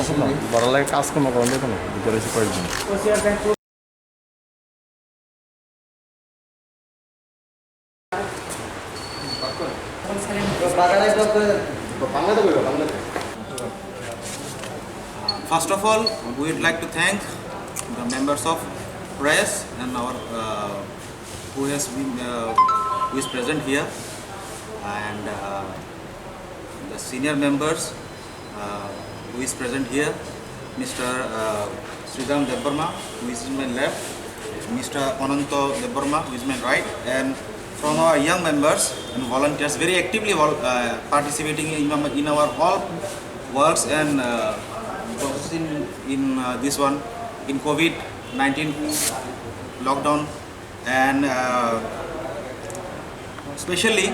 আসল না বড় লাগে কাজকর্ম করেন দেখুন ভিতরে এসে কয়েকজন First of all, we would like to thank the members of press and our who has been who is present here, and the senior members who is present here, Mr. Sridham Debbarma, who is in my left, Mr. Ananto Debbarma, who is my right, and from our young members and volunteers very actively participating in our all works and process in this one in COVID-19 lockdown, and especially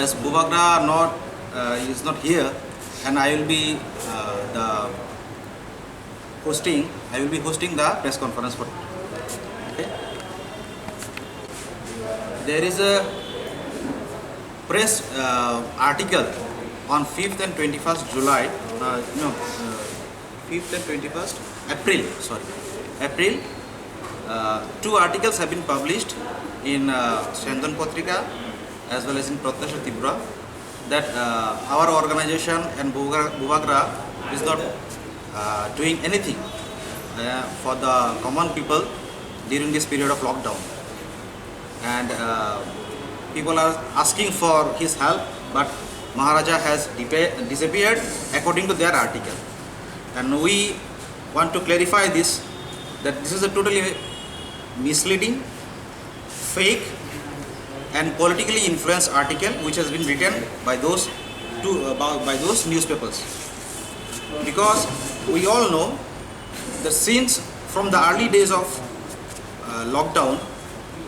as Bhubagra is not here, and I will be hosting the press conference for. Okay. There is a press article on 5th and 21st July, 5th and 21st April, April. Two articles have been published in Shandan Patrika as well as in Pratyasha Tripura that our organization and Bhubagra is not doing anything for the common people during this period of lockdown, and people are asking for his help, but Maharaja has disappeared according to their article, and we want to clarify this, that this is a totally misleading, fake and politically influenced article which has been written by those newspapers, because we all know that since from the early days of lockdown,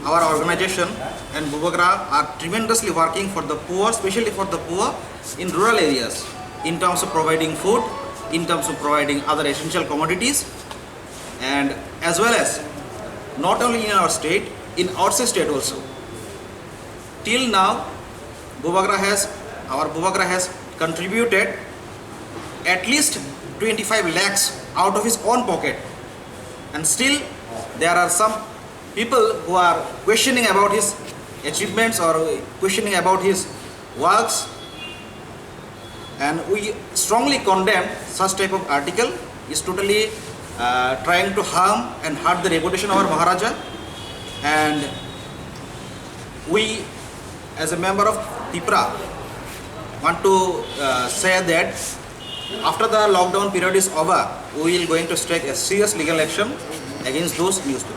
our organization and Bhubagra are tremendously working for the poor, especially for the poor in rural areas, in terms of providing food, in terms of providing other essential commodities, and as well as not only in our state, in outside state also. Till now, our Bhubagra has contributed at least 25 lakhs out of his own pocket, and still there are some people who are questioning about his achievements or questioning about his works, and we strongly condemn such type of article. Is totally trying to harm and hurt the reputation of our Maharaja, and we as a member of Tripura want to say that after the lockdown period is over, we will going to take a serious legal action against those newspapers.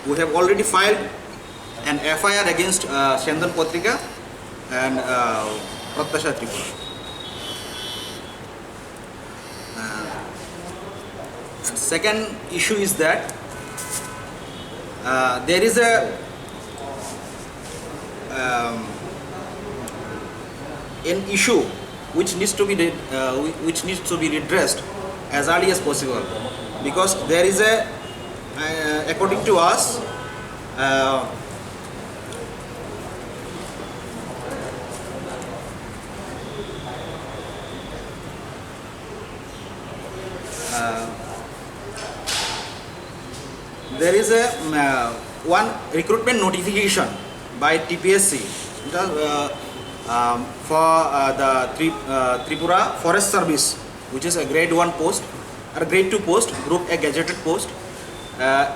We have already filed an FIR against Shandan Patrika and Pratyasha Tripura. Second issue is that there is an issue which needs to be redressed as early as possible, because there is according to us, there is one recruitment notification by TPSC for the Tripura Forest Service, which is a grade 1 post or grade 2 post, group A gazetted post.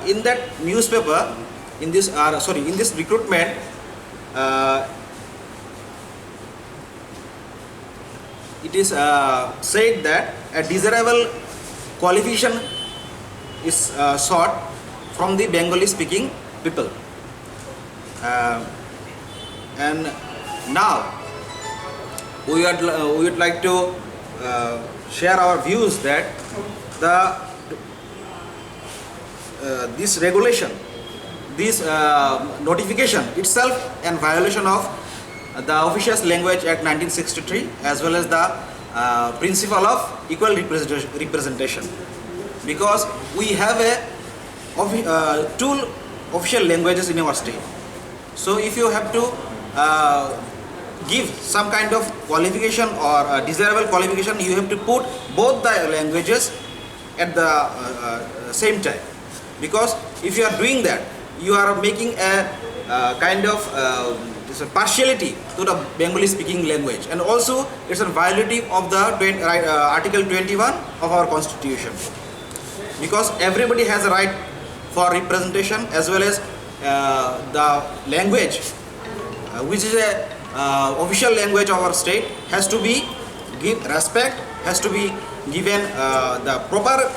In that newspaper, in this recruitment, it is said that a desirable qualification is sought from the Bengali speaking people, and now we would like to share our views that this regulation, this notification itself in violation of the Officious Language Act 1963 as well as the principle of equal representation, because we have two official languages in our state. So if you have to give some kind of qualification or desirable qualification, you have to put both the languages at the same time. Because if you are doing that, you are making a kind of this a partiality to the Bengali speaking language, and also it's a violative of the Article 21 of our constitution, because everybody has a right for representation, as well as the language which is a official language of our state has to be give respect, has to be given the proper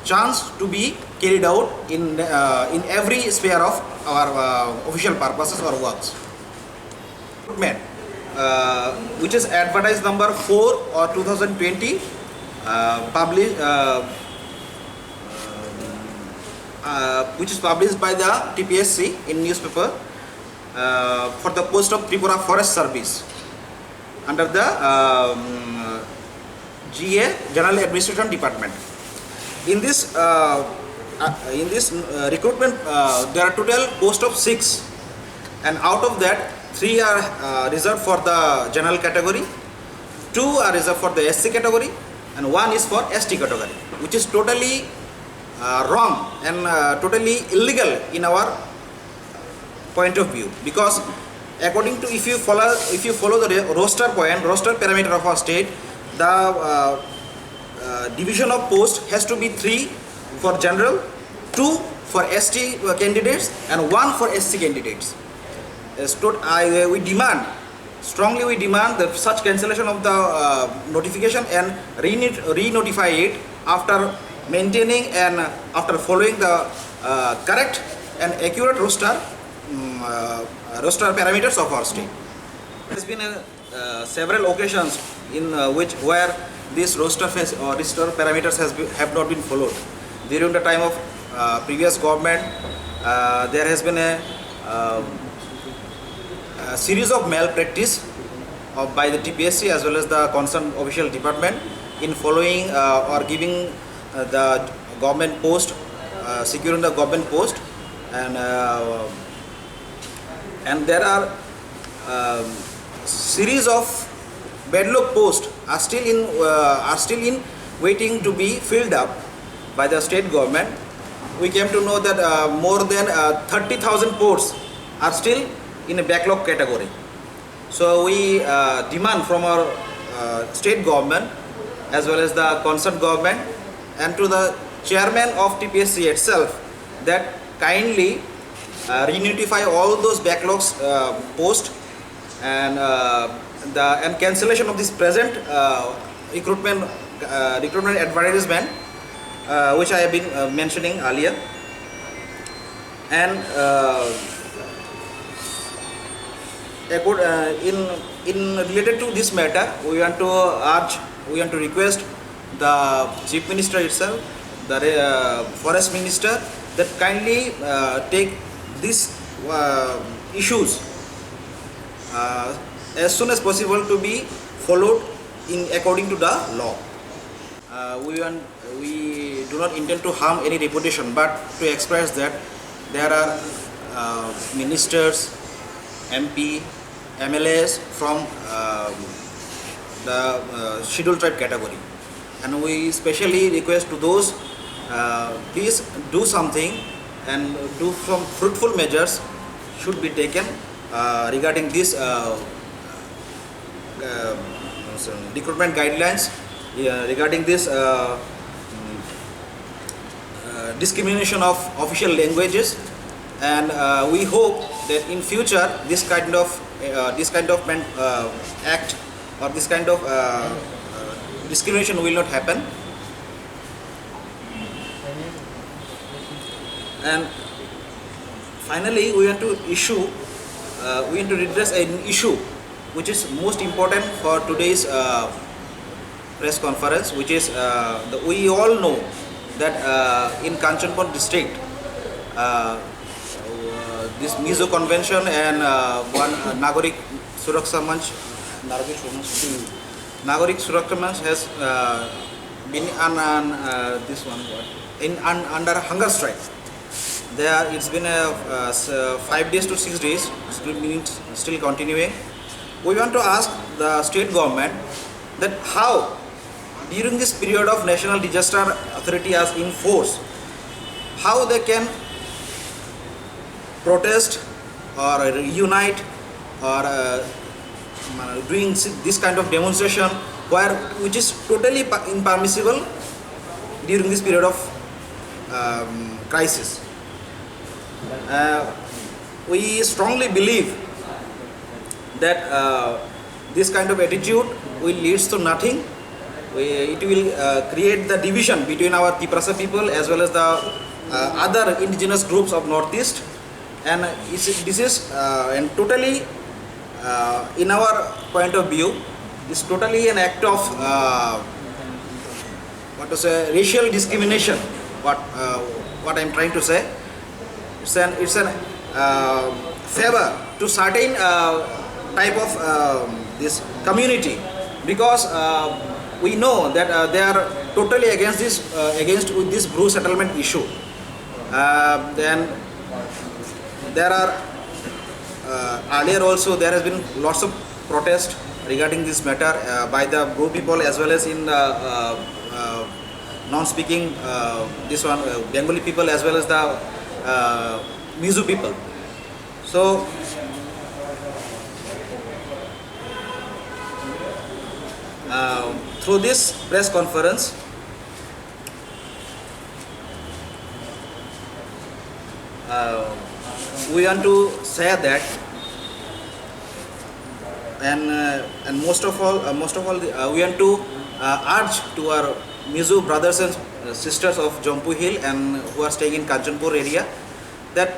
chance to be carried out in every sphere of our official purposes or works. Which is advertised number 4 or 2020, published, which is published by the TPSC in newspaper for the post of Tripura Forest Service under the GA General Administration Department. In this recruitment, there are total post of 6, and out of that 3 are reserved for the general category, 2 are reserved for the SC category, and 1 is for ST category, which is totally wrong and totally illegal in our point of view. Because according to, if you follow the roster parameter of our state, the division of post has to be 3 for general, 2 for ST candidates, and 1 for SC candidates. We demand strongly, we demand that such cancellation of the notification and re-notify it after maintaining and after following the correct and accurate roster parameters of our state. There has been several occasions in where these roster parameters have not been followed. During the time of previous government, there has been a series of malpractice by the TPSC as well as the concerned official department in following or giving the government post, securing the government post, and there are series of backlog posts are still in waiting to be filled up by the state government. We came to know that more than 30,000 posts are still in a backlog category. So we demand from our state government as well as the concerned government and to the chairman of TPSC itself that kindly re-notify all those backlogs post and cancellation of this present recruitment advertisement which I have been mentioning earlier. And in related to this matter, we want to request the Chief Minister itself, the Forest Minister, that kindly take these issues as soon as possible to be followed in according to the law. We do not intend to harm any reputation, but to express that there are ministers, MP, MLAs from the scheduled tribe category, and we especially request to those, please do something and do some fruitful measures should be taken regarding this recruitment guidelines, regarding this discrimination of official languages, and we hope that in future this kind of act or this kind of discrimination will not happen. And finally, we want to redress an issue which is most important for today's press conference, which is we all know that in Kanchanpur district, this Mizo Convention and one Nagorik Suraksha Manch has been under hunger strike. It's been 5 days to 6 days, still continuing. We want to ask the state government that how during this period of national disaster authority as in force, how they can protest or reunite or doing this kind of demonstration which is totally impermissible during this period of crisis. We strongly believe that this kind of attitude will leads to nothing. It will create the division between our Tiprasa people as well as the other indigenous groups of Northeast, and this is and totally in our point of view is totally an act of racial discrimination. What I'm trying to say, it's an favor to certain type of this community, because we know that they are totally against this Bru settlement issue. Then there are earlier also there has been lots of protest regarding this matter by the Bru people as well as in non-speaking Bengali people as well as the Mizo people. So through this press conference, we want to say that, and most of all, we want to urge to our Mizo brothers and sisters of Jampu Hill and who are staying in Kanchanpur area that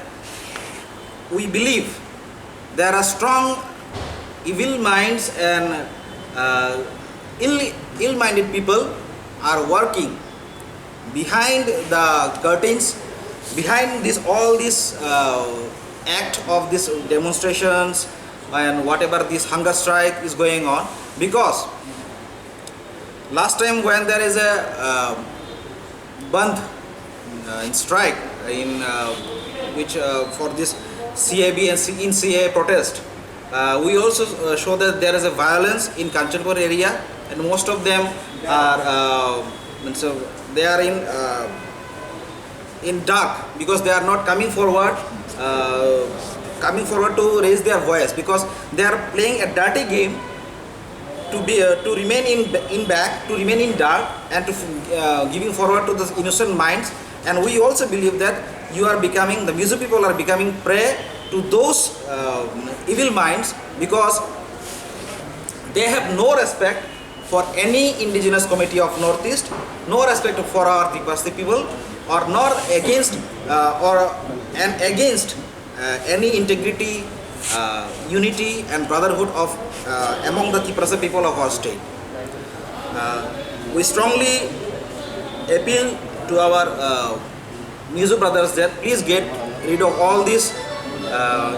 we believe there are strong evil minds and ill-minded people are working behind the curtains, behind all this act of these demonstrations and whatever this hunger strike is going on. Because last time when there is a bandh in strike in which for this CAB and in CA protest, we also show that there is a violence in Kanchanpur area, and most of them are they are in dark because they are not coming forward to raise their voice, because they are playing a dirty game to remain in back, to remain in dark, and to giving forward to the innocent minds. And we also believe that the Mizo people are becoming prey to those evil minds, because they have no respect for any indigenous community of Northeast, no respect for our Tipasi people, or nor against against any integrity, unity and brotherhood of among the Tiprasa people of our state. We strongly appeal to our Mizo brothers that please get rid of all these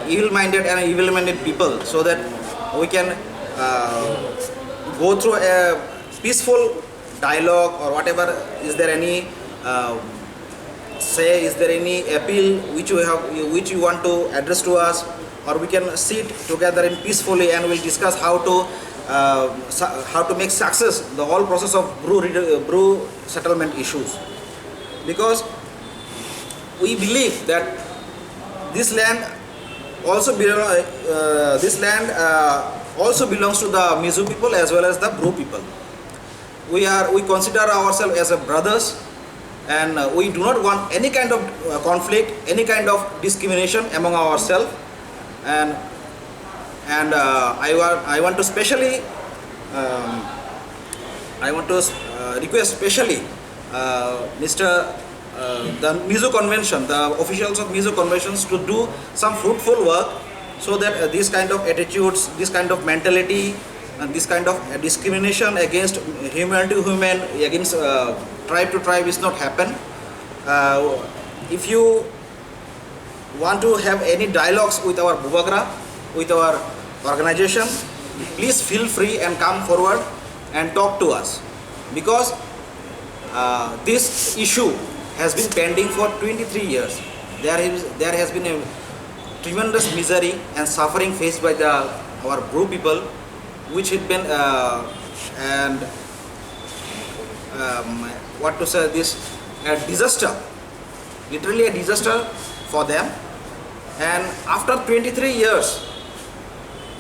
evil-minded people, so that we can go through a peaceful dialogue or whatever. Is there any is there any appeal which you want to address to us, or we can sit together in peacefully and we'll discuss how to make success the whole process of Bru settlement issues. Because we believe that this land also belongs to the Mizo people as well as the Bru people. We consider ourselves as a brothers, and we do not want any kind of conflict, any kind of discrimination among ourselves. And I want to specially request specially the Mizo Convention, the officials of Mizo Conventions, to do some fruitful work, so that this kind of attitudes, this kind of mentality, and this kind of discrimination against human to human, against tribe to tribe is not happen. If you want to have any dialogues with our Bubagra, with our organization, please feel free and come forward and talk to us, because this issue has been pending for 23 years. there has been a tremendous misery and suffering faced by our Bru people, which had been and what to say, this a disaster, literally a disaster for them. And after 23 years,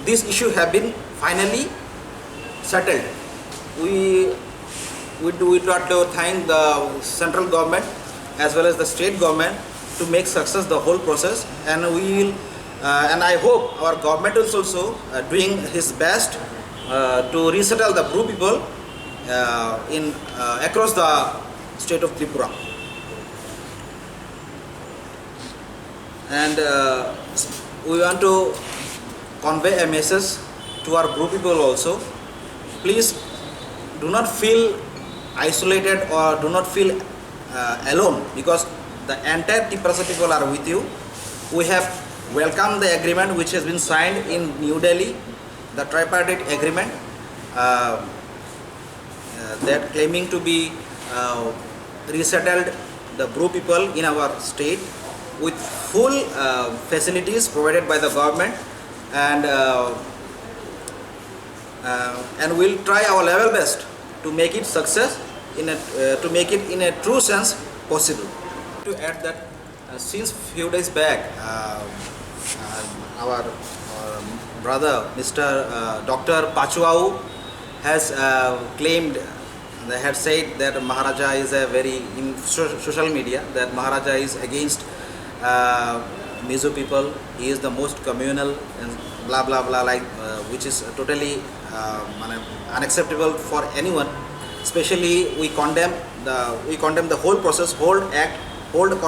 this issue have been finally settled. We would like to thank the central government as well as the state government to make success the whole process, and we will and I hope our government is also doing his best to resettle the Bru people in across the state of Tripura. And we want to convey a message to our Bru people also. Please do not feel isolated or do not feel alone, because the entire Tiprasa people are with you. We have welcomed the agreement which has been signed in New Delhi, the tripartite agreement that claiming to be resettled the Bru people in our state with full facilities provided by the government, and we'll try our level best to make it success to make it in a true sense possible. To add that since few days back, our brother Mr. Dr. Pachuau has claimed, they had said that Maharaja is a very, in social media, that Maharaja is against Mizo people. He is the most communal and blah blah blah, like which is totally unacceptable for anyone. Especially we condemn the whole process, whole act, whole the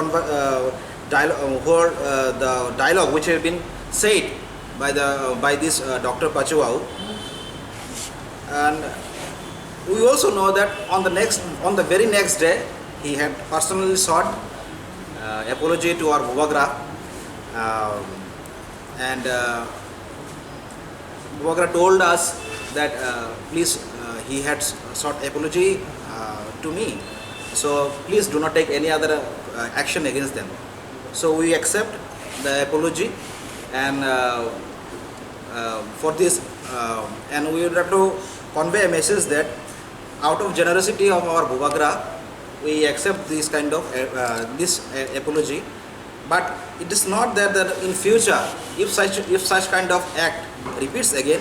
dialogue which has been said by this Dr. Pachuau. And we also know that on the very next day he had personally sought apology to our Buvagra, and Buvagra told us that please he had sought apology to me, so please do not take any other action against them. So we accept the apology, and for this and we would have to convey a message that out of generosity of our Buvagra, we accept this kind of this apology. But it is not that in future, if such kind of act repeats again,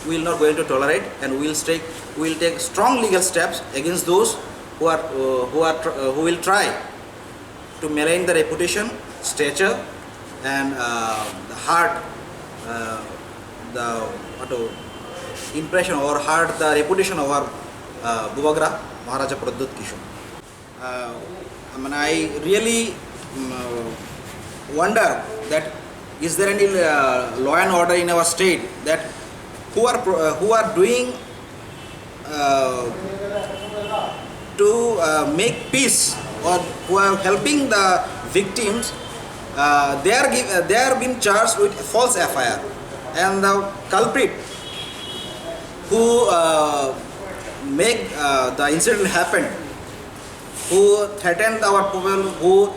we will not going to tolerate, and we will take strong legal steps against those who will try to malign the reputation, stature, and the heart, impression or hurt the reputation of our Buvagra, Maharaja Pradyut Kishore. I really wonder that is there any law and order in our state that who are doing to make peace, or who are helping the victims. They are being charged with false FIR, and the culprit who make the incident happen, who threatened our people, who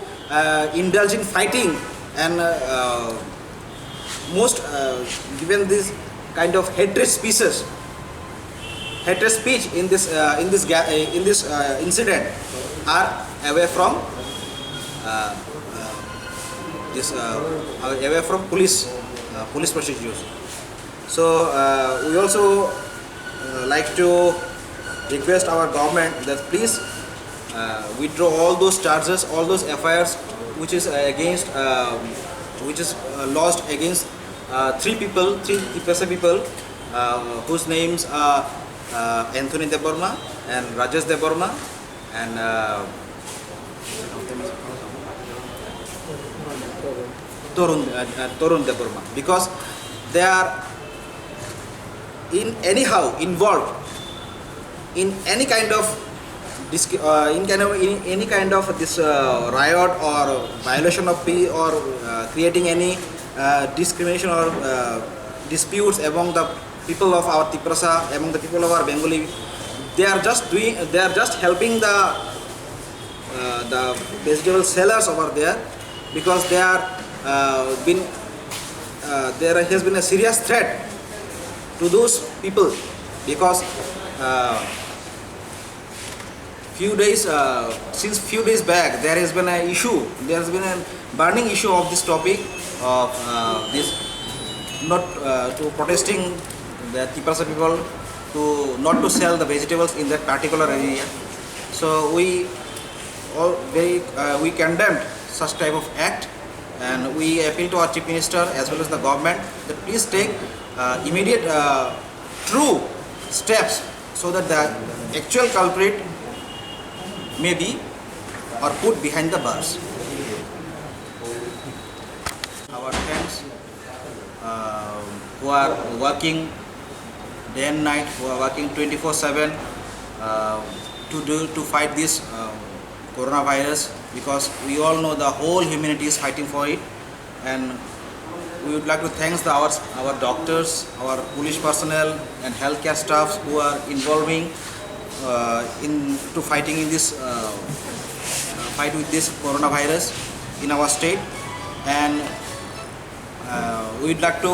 indulge in fighting, and most given this kind of hatred speech in this incident are away from police procedures. So we also like to request our government that please withdraw all those charges, all those FIRs which is against lodged against three Tiprasa people whose names are Anthony Deborma and Rajesh Deborma and Torun Deborma, because they are involved in any kind of this riot or violation of peace, or creating any discrimination or disputes among the people of our Tiprasa, among the people of our Bengali. They are just helping the vegetable sellers over there, because there has been a serious threat to those people, because since few days back there has been a burning issue of this topic of this not to protesting the Tipasa people to not to sell the vegetables in that particular area. So we condemned such type of act, and we appeal to our Chief Minister as well as the government that please take immediate true steps so that the actual culprit may be or put behind the bars. Our friends who are working day and night, who are working 24/7 to fight this coronavirus, because we all know the whole humanity is fighting for it, and we would like to thank our doctors, our police personnel and healthcare staffs who are involving into fighting in this fight with this coronavirus in our state. And we would like to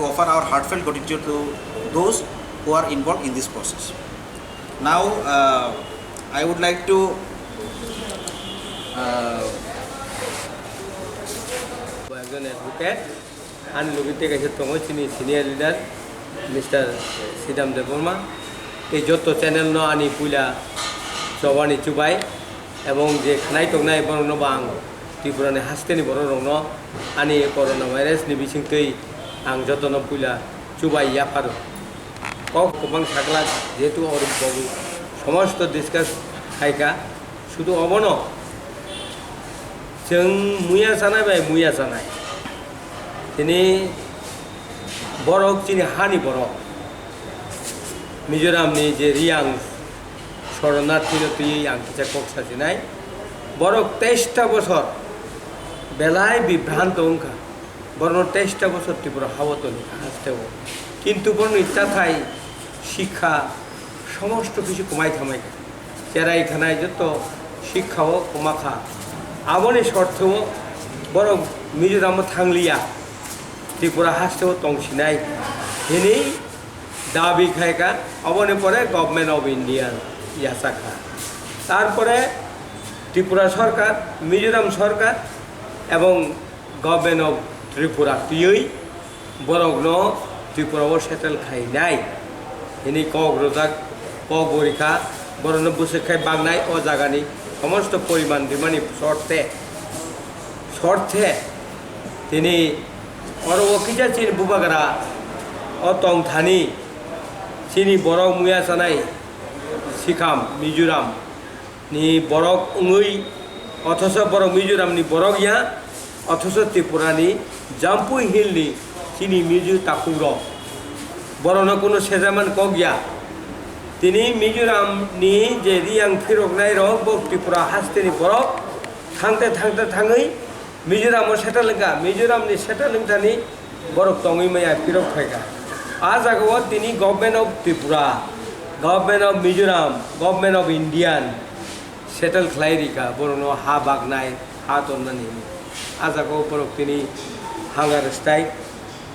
offer our heartfelt gratitude to those who are involved in this process. Now I would like to একজন advocate আনি লগিতে গেছে তখন চিনি senior leader mister Shriram Debbarma এই যত channel ন আনি পুইলা চবানি চুবাই এবং যে খানাই টকনাই বরং বাং ত্রিপুরাनि হাসতেनि बर' रंन आनि कर'ना भाइरासनि बिथिंखै आं जतन पुइला चुबाइ याफार कक गोबां साग्ला जेहेतु अरुप बाबु समस्त डिसकास खायका शुधु अबन जों मुया जानाय बाय मुया जानाय दिनै बरक जोंनि हानि बरक मिजोरामनि जे रियां शरणार्थी आं किजा कक साजिनाय बरक 23टा बছর बेलाय बिभ्रांत अंका बरन 23टा बছর त्रिपुरा हावतनि हास्तेव किन्तु बरन इत्याथाय शिक्षा समस्त किछु कमाय थामाय जेराय खानाय जत शिक्षाव कमाखा आबनि शर्तव बरक मिजोराम थांलिया त्रिपुरा हास्तेव तंसिनाय दिनै दाबि खायका अबनि परे गभर्नमेंट अफ इंडिया यासाखा तारपरे त्रिपुरा सरकार मिजोराम सरकार এবং गभर्नमेंट अफ त्रिपुरा तुयै बरकन त्रिपुराव सेटेल खायनाय दिनै कक रजाक कक बरिखा बरन बोसोरखाय बांनाय अ जागानि समस्त परिमाण बिमानि शर्ते दिनै अरवकिजा चिन बुबागारा अतंग थानि चिनि बरक मुया जानाय सिकाम मिजोराम नि बरक उङै अथच बरक मिजोरामनि बरक या अथच त्रिपुरानि जाम्पु हिलनि चिनि मिजो ताकुर बरन कोनो सेजामान कगिया दिनै मिजोरामनि जे रियां फिरकनाय रक ब त्रिपुरा हास्तेनि बरक थांते थांते थाङै मिजोरामाव सेटेलंगा मिजोरामनि सेटेलंथानि बरक तङै मैया फिरक फायगा आ जागायाव दिनै government of Tripura government of Mizoram government of इंडियान सेटल खालायरिका बरनो हा बागनाय हा तन्नानि आजागाव बरक दिनै हांगार स्ट्राइक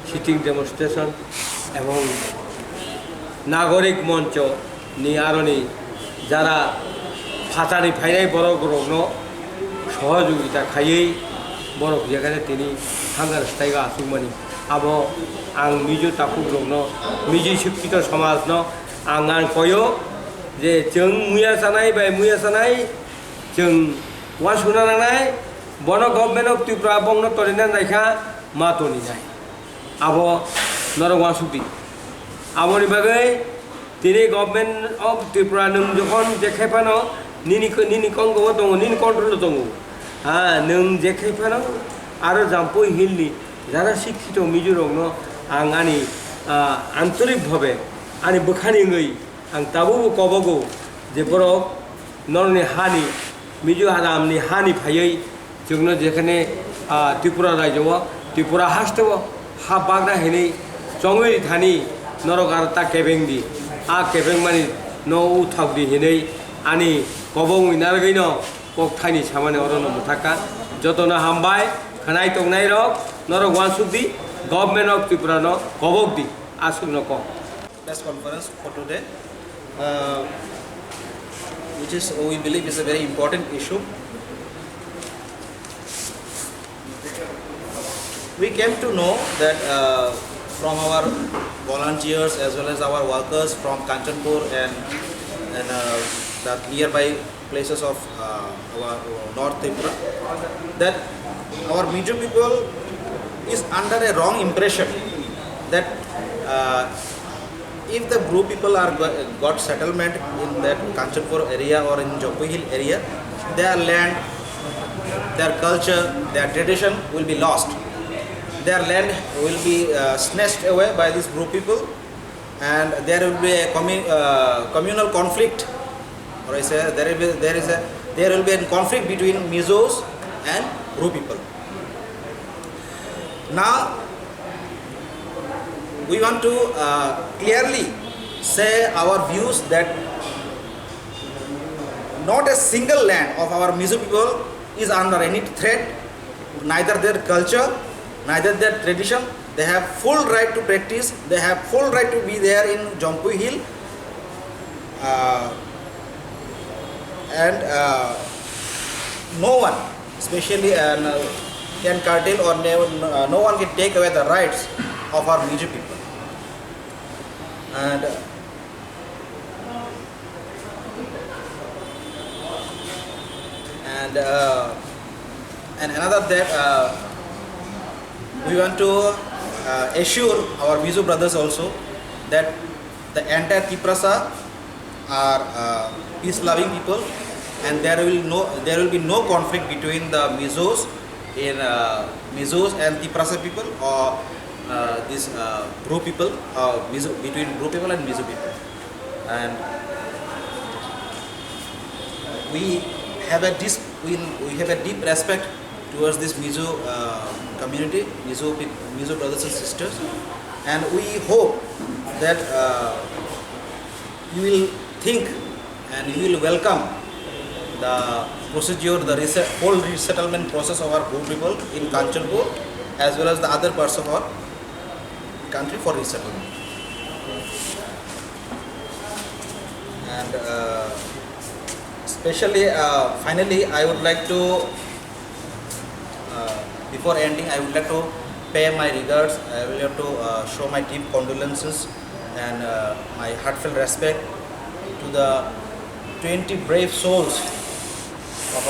सिटिं डेमनस्ट्रेशन एवं नागरिक मंच नि आरनि जारा फातानि फायनाय बरक रगनो सहयोगिता खायै बरक जेखाने दिनै हांगार स्ट्राइक आसुमानि आबो आं मिजो ताकु रगनो मिजि शिक्षित समाजनो आं कयो जे जों मुया जानाय बाय मुया जानाय जों वा सुना नांनाय बन गभर्नमेंट अफ त्रिपुरा बंग तरिना नायखा मातनि नाय आबो नरवा सुबि आबनि बागै दिनै गभर्नमेंट अफ त्रिपुरा नों जखन जेखायफानो निनि कंगो दङ निनि कंट्रोल दङ हा नों जेखायफानो आरो जाम्पु हिलनि जारा शिक्षित मिजोरामनो आं आनि आन्तरिक भावे आनि बोखानिङै आं दाबो कबागौ जे बरक नरनि हानि मिजो हारामनि हानि फायै जोंनो जेखाने त्रिपुरा राज्योआव त्रिपुरा हास्तेव हा बागना हेनै जङै थानि नरक आरो ता केबेंदि आ केबें मानि न उथावदि हेनै आनि gobong inargino kok thani samane orono muthaka jotona hambai khanai tongnai rok norok wansukdi government of Tripura no gobokdi asukno ko Press conference for today, which is we believe is a very important issue. We came to know that from our volunteers as well as our workers from Kanchanpur and the nearby places of our North Tripura, that our Mizo people is under a wrong impression that if the Bru people are got settlement in that Kanchanpur area or in Jampui Hill area, their land, their culture, their tradition will be lost. Their land will be snatched away by these Bru people, and there will be a communal conflict. Or I say there will be a conflict between Mizos and Bru people. Now we want to clearly say our views that not a single land of our Mizo people is under any threat, neither their culture, neither their tradition. They have full right to practice, they have full right to be there in Jampui Hill, and no one, especially can curtail or no one can take away the rights of our Mizo people. And another that we want to assure our Mizo brothers also that the entire Tiprasa are peace-loving people, and there will be no conflict between the Mizos and Tiprasa people, or these Bru people, between Bru people and Mizo people. And we have a deep respect towards this Mizo community, Mizo brothers and sisters, and we hope that you will think and you will welcome the procedure, the whole resettlement process of our Bru people in Kanchanpur as well as the other parts of our country for resettlement. And finally, I would like to, before ending, I would like to pay my regards. I will have to show my deep condolences and my heartfelt respect to the 20 brave souls of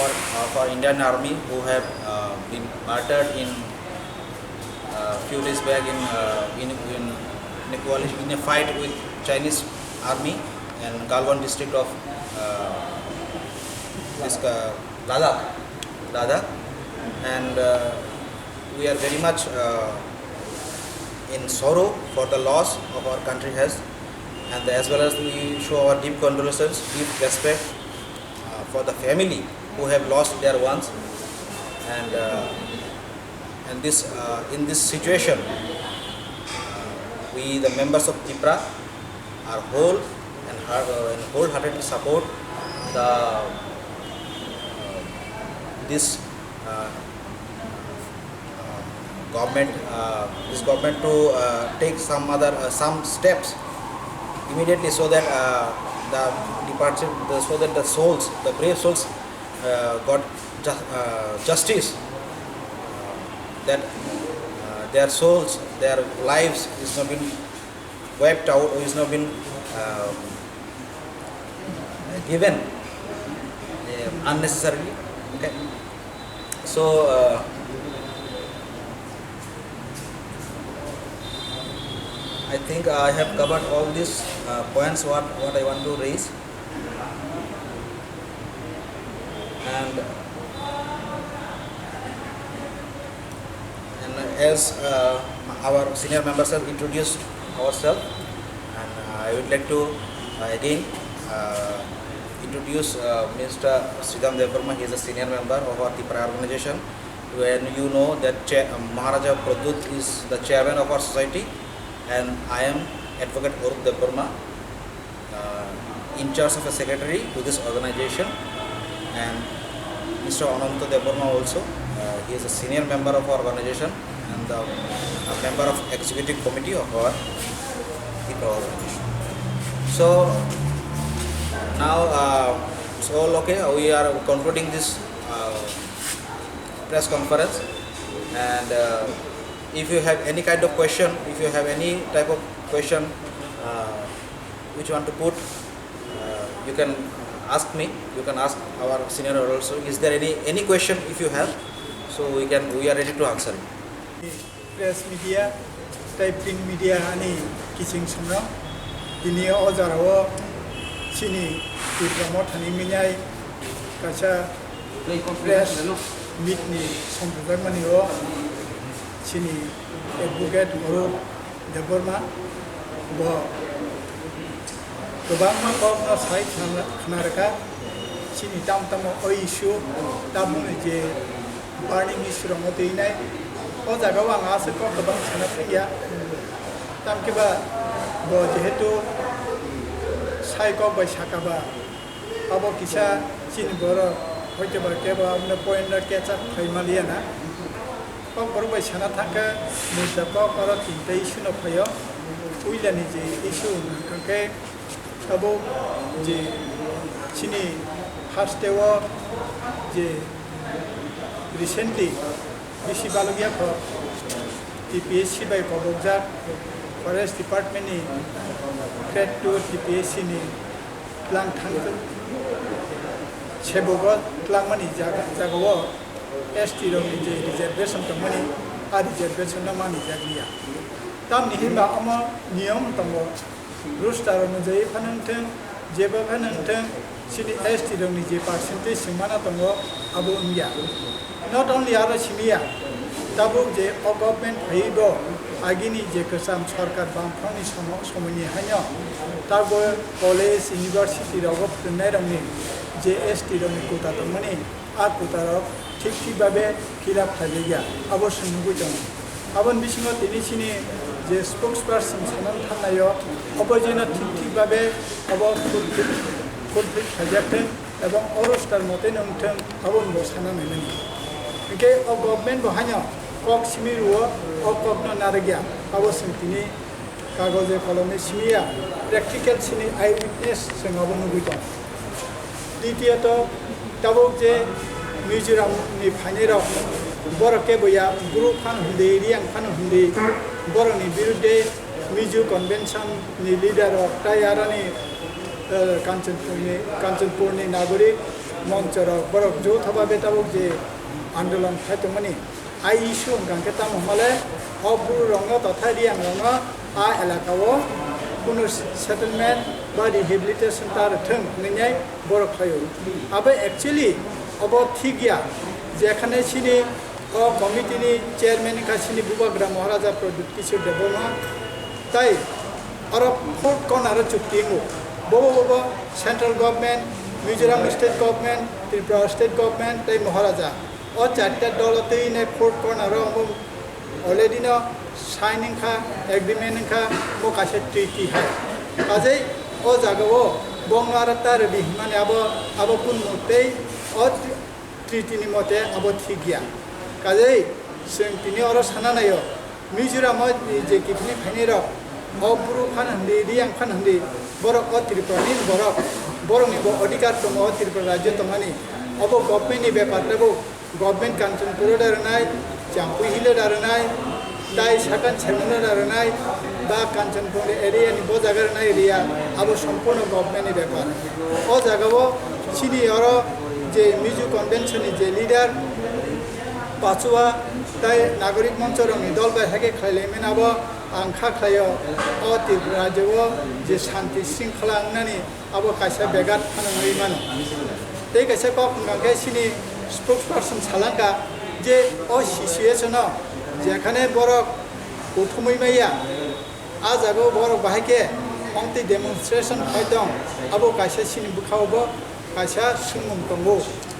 our Indian Army who have been martyred in few days back in a fight with Chinese Army in Galwan district of Ladakh, and we are very much in sorrow for the loss of our country has, and as well as we show our deep condolences, deep respect for the family who have lost their ones, and this in this situation, we the members of Tripura are wholeheartedly support the this government to take some steps immediately so that the brave souls got justice, that their souls, their lives is not been wiped out or is not been given unnecessarily. Okay, so I think I have covered all these points what I want to raise, and as our senior members have introduced ourselves, and I would like to again introduce Mr. Sridham Devarma. He is a senior member of our Tripura organization. When you know that Maharaja Pradut is the chairman of our society, and I am Advocate Arup Devarma, in charge of a secretary to this organization. and Mr. Ananta Devarma also. He is a senior member of our organization and a member of executive committee of our organization. So now it's all okay. We are concluding this press conference, and if you have any kind of question, if you have any type of question which you want to put, you can ask me, you can ask our senior also. Is there any question if you have? So we are ready to answer. Press media, print media ani kising sumra ini ozarawo sini diploma thani minai kasa press meet ni somprodar mani o sini advocate guru Devarma bo गोबां मानसिफोरनो side खानारका सिनि ताम ओ issue ताम जे burning issue रंग दैनाय ओ जागाव आं आसको गोबां साना फैया ताम केबा ब जेहेतु साइको बैसाकाबा अब किसा सिनि बर होइतेबा केबा हमने पॉइंट केचा फैमालियाना ओ बर बैसाना थाका मुजाको पर तिनते इशू न फयो उइलानि जे issue नंके Abo je sini hastewa je recently bisi balogia ko TPSC by Kobogja Forest Department ni grade 2 TPSC ni lang thang chebogo lang mani jagawo ST ro ni je reservation to mani a reservation na mani jaglia tam ni himba ama niyam tango Rustar अनुजाई फानंथों जेबा फानंथों सिनि ST दंनि जे percentage सिमाना दंगो आबो Umiya not only आरो सिमिया दाबो जे government फैबो आगिनि जे गोसाम सरकार बांफ्रानि समयनि हायो दाबो college university Rao फुनाय रंनि जे ST दंनि कोटा दंमनि आ कोटा ठीक ठीक भाबे खिलाफ थालिया आबो सुनुगु दं आबन बिसिङाव दिनै सिनि जे स्पोक्सपारसन सानान थानायो अबजेना ठीक भाबे अब कनफ्लिक्ट थाजाथों एबं अरस्टार मते नंथों आबन बो साना नैनि इके अ गभर्नमेन्ट बहायो कक सिमिरुओ अ ककनो नारगिया आबो सिंतिनि कागजे कलमे सिमिया प्रेक्टिकल सिनि आई विटनेस जों आबो नुगुइदों द्वितीयत दाबो जे मिजोरामनि फाइनेराव बरके बया ग्रुप फान हुन्दै रियां फान हुन्दै बरनि बिरुद्धे मिजो कन्वेंशन नि लीडर ऑफ टायारानी कांचनपुरनि नागरिक मंचर बरक जो थबा बेताबक जे आंदोलन खायतमनि आई इशू गांके ताम हमले अबुर रंग तथा रियां रंग आ एलाकाओ कुनु सेटलमेंट बा रिहेबिलिटेशन तार थों नैनाय बरक खायो आबे एक्चुअली अब थिगिया जेखाने सिनि अ कमिटिनि चेयरमैन कासिनि बुबाग्रा महाराजा प्रदीप किशोर देवबर्मा ताई और फोर्थ कॉर्नर चुक्तिंगो बबो central government Mizoram state government Tripura state government ताई महाराजा और चारटा दलते ने फोर्थ कॉर्नर ऑलरेडी न साइनिंग का एग्रीमेंट का वो कासे ट्रीटी है काजे ओ जागो बंगारता रबि माने अब कुन मते और ट्रीटी नि मते अब ठीक गया काजे जों दिनै अर साना नायो मिजोराम जे किफनि फाइनेर अब्रु फानहन्दै रियां फानहन्दै बरक अ त्रिपुरानि बरकनि अधिकार दङ त्रिपुरा राज्य दङनि अब गभर्नमेन्टनि बेपारखौ गभर्नमेन्ट कांचनपुर दारनाय जाम्पु हिल दारनाय दाय साकान सेमना दारनाय बा कांचनपुर एरियानि ब जागारनाय एरिया अब सम्पूर्ण गभर्नमेन्टनि बेपार अ जागाव सिनि अर जे मिजो कन्वेंशननि जे लीडर पाचुआ ताई नागरिक मंचरनि दल बा हेगे खायलेमेन अब आंखा खायो अ त्रिपुरा राज्यआव जे शांति शृंखला अंगनानि अब कायसा बेगात फानङै मानो तै कायसा कखनगांके सिनि स्पोक्सपारसन सालांगा जे अ सिचुएशन जेखाने बरक उथुमै माया आ जागो बरक बाहायके अंति डेमोन्स्ट्रेशन खायदों अब कायसा सिनि बुखावबो कायसा सुमुं दंगो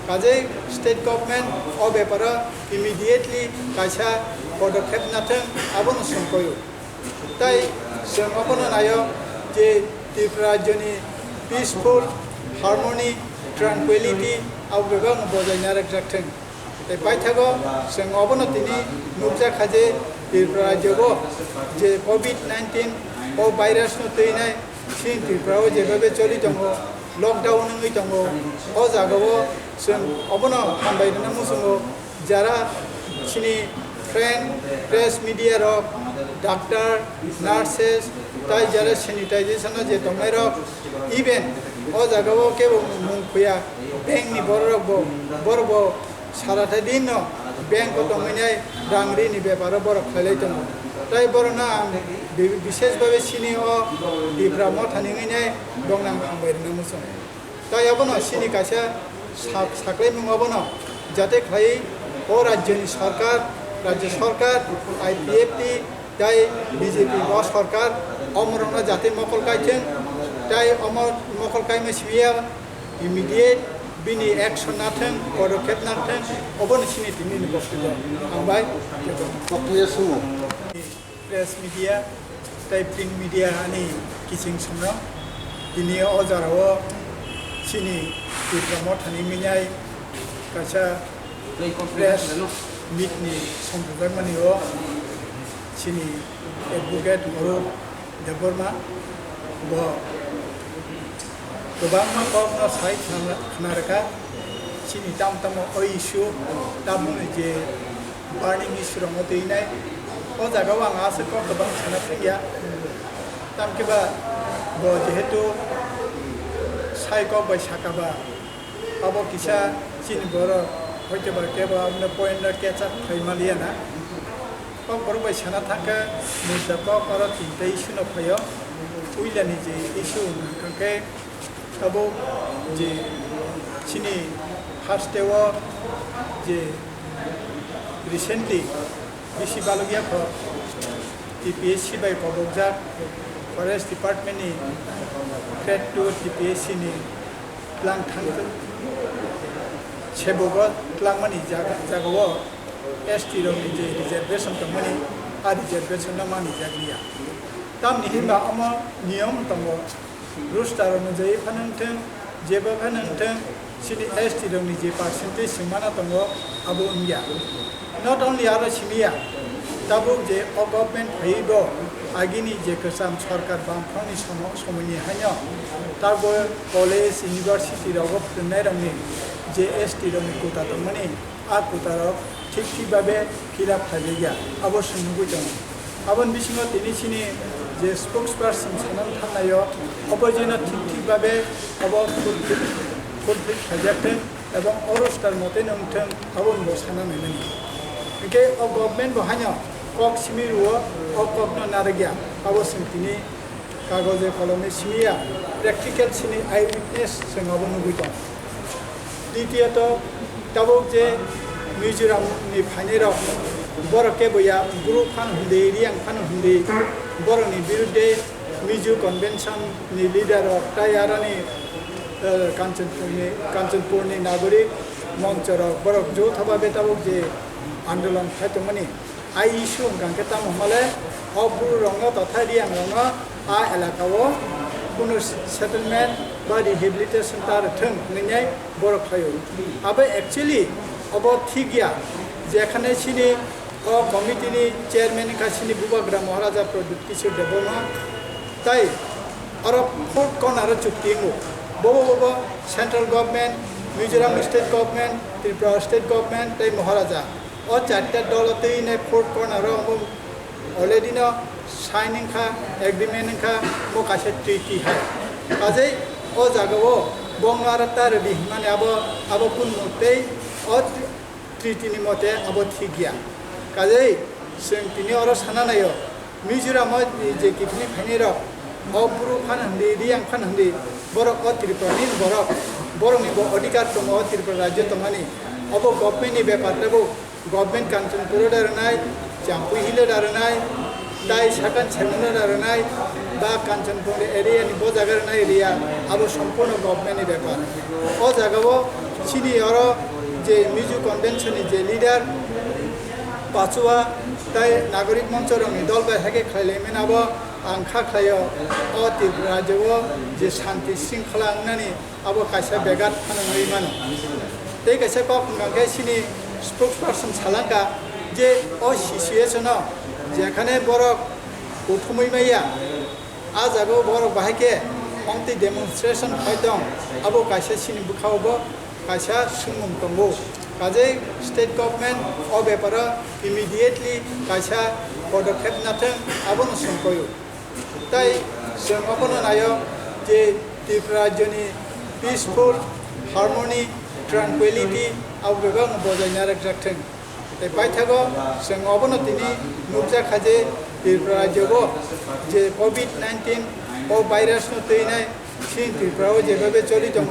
काजे स्टेट गवर्नमेंट अ बेपारा इमिडिएटली कायसा पदक्षेप नाथों आबोनो संकयो ताई जों अबोनो नायो जे त्रिपुरा राज्यनि पीसफुल हार्मनी ट्रांक्विलिटी अब गोबां बजायना रखजाथों पाइथागो जों अबनो दिनै नुजाखाजे त्रिपुरा राज्योआव जे कोविड-19 ओ भाइरास नो तैनाय सिन त्रिपुरायाव जेबाबे चलि दङ लकडाउन नङै दङ ओ जागायाव जों अबनो हामबायना मुसुङो जारा सिनि फ्रेंड प्रेस मीडिया रक डॉक्टर नार्सेस ताई जारा सैनिटाइजेशन जे दंनाय रक इवेन ओ जागायाव के मुंफैया बैंक नि बरबो साराथा दिन बैंक को दंनाय रांगरि नि व्यापार बरफ खालाय दङ ताई बरना विशेष भावे सिनि ओ दिफ्रा म थानिङै दंनां हामबायना मुसुङ ताई अबनो सिनि कासा साख्लै मुङाबनो जाते खाय ओ राज्यनि सरकार राज्य सरकार आईपीएफटी ताई बीजेपी व सरकार अमरना जाते मकल कायथें ताई अमर मकल कायमे सिबिया इमिडिएट बिनि एक्शन नाथें पदक्षेप नाथें अबन सिनि तिनि बक्तव्य आंबाय बक्तव्य सुमु प्रेस मीडिया ताई प्रिंट मीडिया नि किसिं सुमरा दिनि अजाराव सिनि दिफ्राम थानि मिनाय कासा प्रेस मीटनि संप्रदाय मानियो सिनि एडवोकेट अरुप देबबर्मा ब गोबां मानसिफोरनो साइ खानारखा सिनि ताम ओ इश्यू ताम जे बार्निंग इश्यू रंग दैनाय ओ जागायाव आं आसोखौ गोबां साना फैया ताम केबा ब जेहेतु साइको बैसाखाबा अब किसा सिनि बर हयतो बा केबा हमने पॉइंट कैचअप खाइमालिया ना कम बर बैसाना थांके मुद्दाखौ और तिनटा इश्यू न फैयो उइलानि जे इश्यू नंके अब जे सिनि फार्स्ट डेव जे रिसेंटली बिसि बालगिया को टीपीएससी बाय कबजा फरेस्ट डिपार्टमेंट नि ग्रेड 2 टीपीएससी नि प्लान थांगो सेबोगो क्लामनि जागाव एसटी रंनि जे रिजर्वेशन दंमोन आ रिजर्वेशन मानि जागलिया तामनि हिंबा अम नियम दङ रुस्टार अनुजायै फानंथों जेबो फानंथों सिनि एसटी रंनि जे परसेंटेज सिमाना दङ आबो उनया नट ओनलि आरो सिमिया दाबो जे गभर्नमेंट फैबो आगिनि जे गोजाम सरकार बामफ्रानि समयनि हाया ताबो कलेज यूनिवर्सिटी राव फुनाय रंनि जे एसटी रंनि कोटा दंमोन आ कोटाराव ठीक भावे फिलआप खालाया अवश्य नुगै दङ आबन बिसिङाव दिनैसिनि जे स्पोक्स पार्सन साननानै थानायाव अबजेनो ठीक भावे अब फुलफिल खालामथों एबं अनुष्ठान मते नंथों आबन साननानै माने बिके गभर्नमेंट बहाया कक सिमिरुआ अ कक न नारगिया अवश्य दिनै कागजे कलमे सिमिया प्रेक्टिकल सिनि आई विटनेस जों अब नुगै दं द्वितीयत तब जे मिजोरामनि फाइनेराव बर केबया ग्रुप फान हुंदै रियां फान हुंदै बरनि बिरुद्धे मिजो कन्वेंशन नि लीडर तायारानि कांचनपुरनि नागरिक मंचर बर जो थबा बेताबो जे आंदोलन खायतमनि आई इश्यू गांके ताम हमले अबुर रंग तथा रियां रंग आ एलाकाव कुनु सेटलमेंट बा रिहेबिलिटेशन तार थों नैनाय बर खायो आबे एक्चुअली अब थिगिया जेखाने सिनि अ कमिटिनि चेयरमैन कासिनि बुबाग्रा महाराजा प्रदीप किशोर देबना ताई और फोर्थ कर्नर चुक्तिंगो बबो central government Mizoram state government Tripura state government ताई महाराजा और चारटा दलते ने फोर्थ कर्नर अलरेडी न साइनिंग का एग्रीमेंट का वो कासे ट्रीटी है काजे ओ जागाव बंगारता रेडी माने अब कुन मते और ट्रीटी नि मते अब ठीक गया काजे जों दिनै और साना नायो मिजोराम जे किफनि फाइनेर अब्रु फान हंदे रियां फान हंदे बर अ त्रिपुरानि बरनि अधिकार दङ त्रिपुरा राज्य दंगानि अब गभर्नमेंट नि बेपारखौ गभर्नमेंट कांचनपुर दारनाय जाम्पुई हिल दारनाय दाय साकान सेमना दारनाय बा कांचनपुर एरिया नि ब जागारनाय एरिया अब संपूर्ण गभर्नमेंट नि बेपार अ जागाव सिनि और जे मिजो कन्वेंशन नि जे लीडर पाचुआ ताई नागरिक मंच रंनि दल बाय हेके खाइलेमेन अब आंखा खायो अ त्रिपुरा रायजोआव जे शान्ति शृंखला होननानै आबो कायसा बेगात फानङै मानो ते कायसा कप नंगे सिनि स्पोक्सपारसन सालांगा जे अ सिचुएशनाव जेखाने बरक उथुमै माइया आ जागो बरक बाहायके अंति डेमनस्ट्रेशन खायदं आबो कायसा सिनि बुखावबो कायसा सुमुम दंगो काजे स्टेट गभर्नमेंट अ बेपारा इमिडिएटली कायसा पदक्षेप नाथों आबोनो संकयो ताई जों आबोनो नायो जे त्रिपुरा राज्योनि पीसफुल हार्मनी ट्रांक्विलिटी आबो बेबां बजायना राखथों ताई बायथागो जों आबोनो तिनि नुजा खाजे त्रिपुरा राज्योआव जे कोविड-19 अ भाइरास नो तैनाय सिन त्रिपुरायाव जेबाबे चलि दङ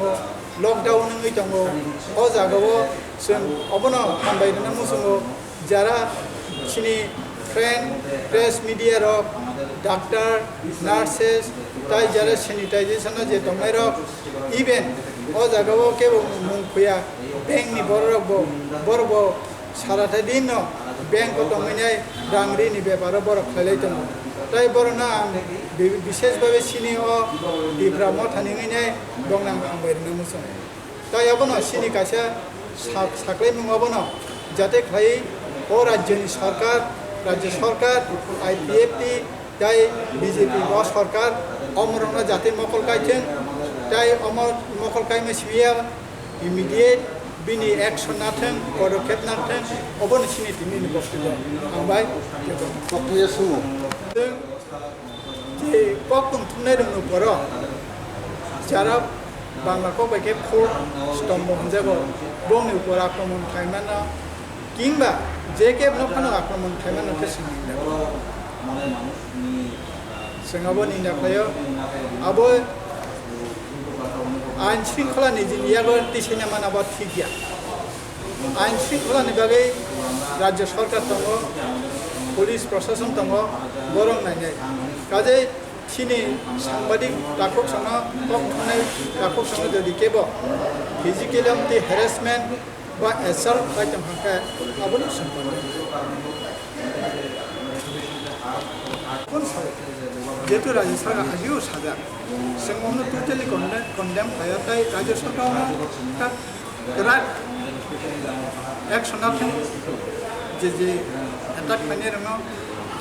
लकडाउन नङै दङ अ जागाव जों अबनो हामबायनो मुसुङो जारा सिनि फ्रेंड प्रेस मीडिया रक डॉक्टर नार्सेस ताई जारा सैनिटाइजेशन जे दंनाय रक इवेन अ जागाव के मुं फैया बैंक नि बरब साराथा दिन बैंक दंनाय रांग्रि नि बेपार बर खालाय दङ ताई बरना विशेष भावे सिनि अ त्रिपुरा मथानिङै दंनां हामबायनो मुसुङ ताई अबनो सिनि कायसा साख्लै मुङाबनो जाते खाय अ राज्य सरकार आईपीएफटी ताई बीजेपी अ सरकार अमरना जाते मकल कायथों ताई अमर मकल कायमे सिबिया इमिडिएट बिनि एक्शन नाथों पदक्षेप नाथों अबनो सिनि तिनि बस्तुजों आंबाय पक्रिया सुमु जे कक तुमनाय दङ बर जारा बांलाखौ बायके फोर्ट स्तम्भ होनजागो बंनि ऊपर आक्रमण खालामना किंबा जे के नफानो आक्रमण खालामना जोंहाबो निन्दाखायो आबो आइन श्रृंखलानि जिनियाबो दिसेना मानाबा ठीक गैया आइन श्रृंखलानि बागै राज्य सरकार दङ पुलिस प्रशासन दङ गरं नायनाय काजे सिनि सांबादिक दाखक संना कक थानाय दाखक संना जदि केबो फिजिकली हेरेसमेंट बा एसल्ट बायदि हांखा आबोनो संपन्न जेतु राज्य सरकार आजिও साजा जोंनो टोटली कन्डेम खायाथाय राज्य सरकारनो राइट एक्शन नाथों जे एटाक खालामनाय दङ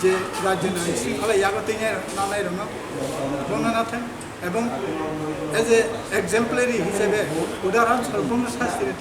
जे राज्योनि श्रृंखला यागतैनाय नानाय दङ बुंनो नाथों एबं एज ए एक्जाम्पलारि हिसाबै उदाहरण स्वरूप शास्ति